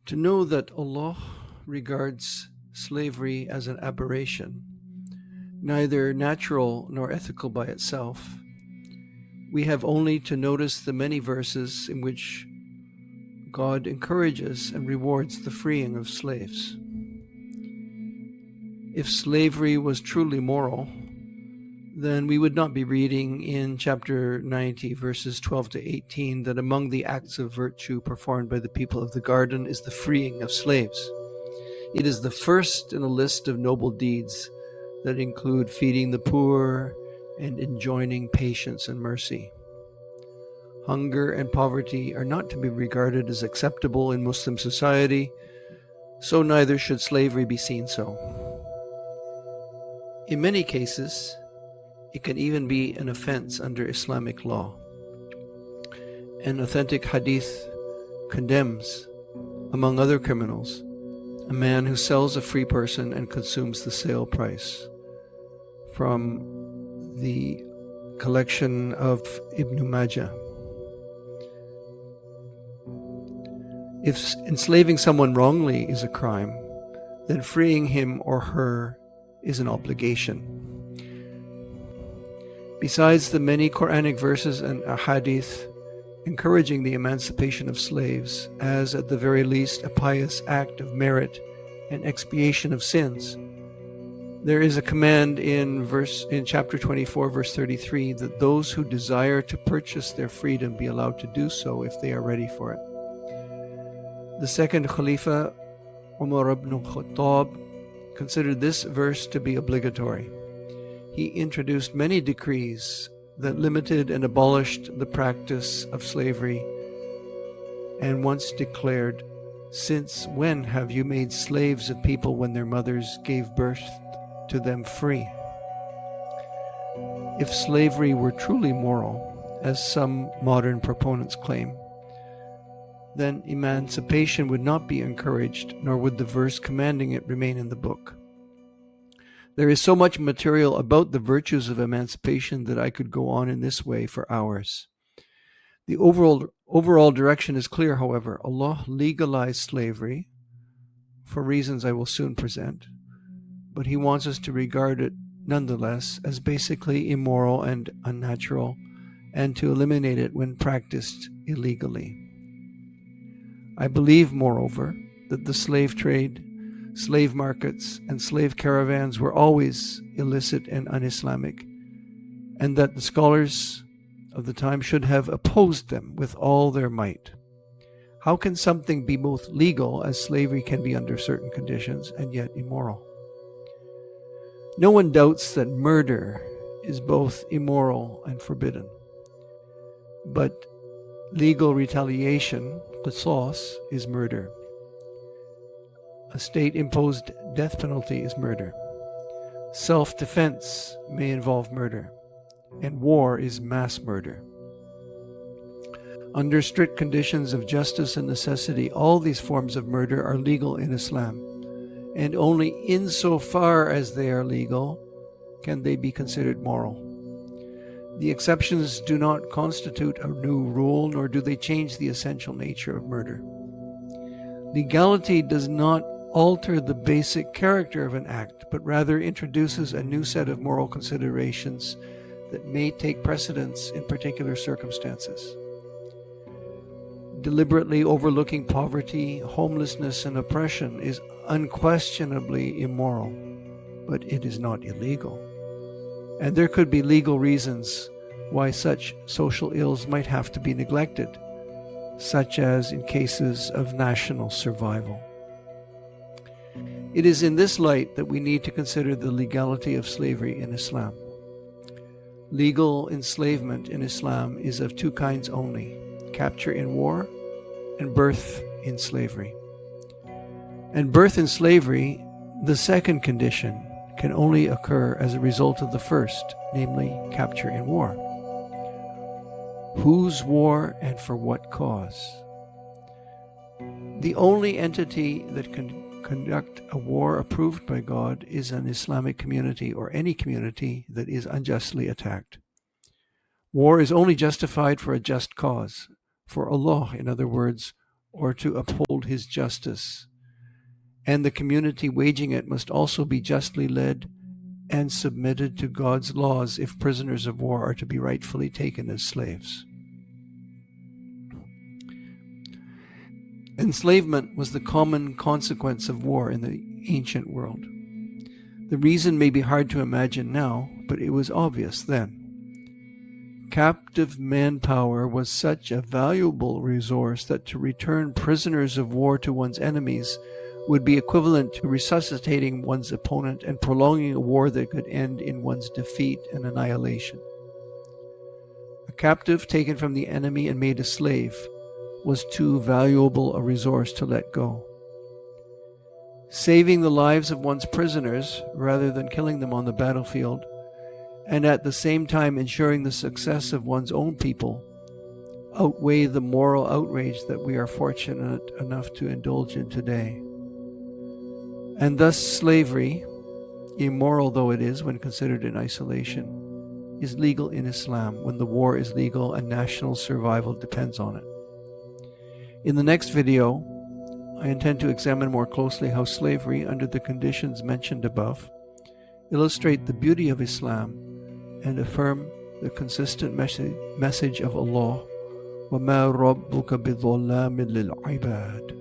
To know that Allah regards slavery as an aberration, neither natural nor ethical by itself, we have only to notice the many verses in which God encourages and rewards the freeing of slaves. If slavery was truly moral, then we would not be reading in chapter 90, verses 12 to 18, that among the acts of virtue performed by the people of the garden is the freeing of slaves. It is the first in a list of noble deeds that include feeding the poor and enjoining patience and mercy. Hunger and poverty are not to be regarded as acceptable in Muslim society, so neither should slavery be seen so. In many cases, it can even be an offense under Islamic law. An authentic hadith condemns, among other criminals, a man who sells a free person and consumes the sale price. From the collection of Ibn Majah. If enslaving someone wrongly is a crime, then freeing him or her is an obligation. Besides the many Quranic verses and ahadith encouraging the emancipation of slaves as at the very least a pious act of merit and expiation of sins, there is a command in chapter 24, verse 33, that those who desire to purchase their freedom be allowed to do so if they are ready for it. The second Khalifa, Umar ibn Khattab, considered this verse to be obligatory. He introduced many decrees that limited and abolished the practice of slavery, and once declared, "Since when have you made slaves of people when their mothers gave birth to them free?" If slavery were truly moral, as some modern proponents claim, then emancipation would not be encouraged, nor would the verse commanding it remain in the book. There is so much material about the virtues of emancipation that I could go on in this way for hours. The overall direction is clear, however. Allah legalized slavery, for reasons I will soon present, but He wants us to regard it nonetheless as basically immoral and unnatural, and to eliminate it when practiced illegally. I believe, moreover, that the slave trade, slave markets, and slave caravans were always illicit and un-Islamic, and that the scholars of the time should have opposed them with all their might. How can something be both legal, as slavery can be under certain conditions, and yet immoral? No one doubts that murder is both immoral and forbidden, but legal retaliation, qisas, is murder. A state-imposed death penalty is murder. Self-defense may involve murder, and war is mass murder. Under strict conditions of justice and necessity, all these forms of murder are legal in Islam, and only insofar as they are legal can they be considered moral. The exceptions do not constitute a new rule, nor do they change the essential nature of murder. Legality does not alter the basic character of an act, but rather introduces a new set of moral considerations that may take precedence in particular circumstances. Deliberately overlooking poverty, homelessness, and oppression is unquestionably immoral, but it is not illegal. And there could be legal reasons why such social ills might have to be neglected, such as in cases of national survival. It is in this light that we need to consider the legality of slavery in Islam. Legal enslavement in Islam is of two kinds only: capture in war and birth in slavery. And birth in slavery, the second condition, can only occur as a result of the first, namely capture in war. Whose war and for what cause? The only entity that can conduct a war approved by God is an Islamic community, or any community that is unjustly attacked. War is only justified for a just cause, for Allah, in other words, or to uphold his justice, and the community waging it must also be justly led and submitted to God's laws if prisoners of war are to be rightfully taken as slaves. Enslavement was the common consequence of war in the ancient world. The reason may be hard to imagine now, but it was obvious then. Captive manpower was such a valuable resource that to return prisoners of war to one's enemies would be equivalent to resuscitating one's opponent and prolonging a war that could end in one's defeat and annihilation. A captive taken from the enemy and made a slave was too valuable a resource to let go. Saving the lives of one's prisoners rather than killing them on the battlefield, and at the same time ensuring the success of one's own people, outweigh the moral outrage that we are fortunate enough to indulge in today. And thus slavery, immoral though it is when considered in isolation, is legal in Islam when the war is legal and national survival depends on it. In the next video, I intend to examine more closely how slavery, under the conditions mentioned above, illustrate the beauty of Islam and affirm the consistent message of Allah, وَمَا رَبُّكَ بِظَلَّامٍ لِلْعِبَادِ.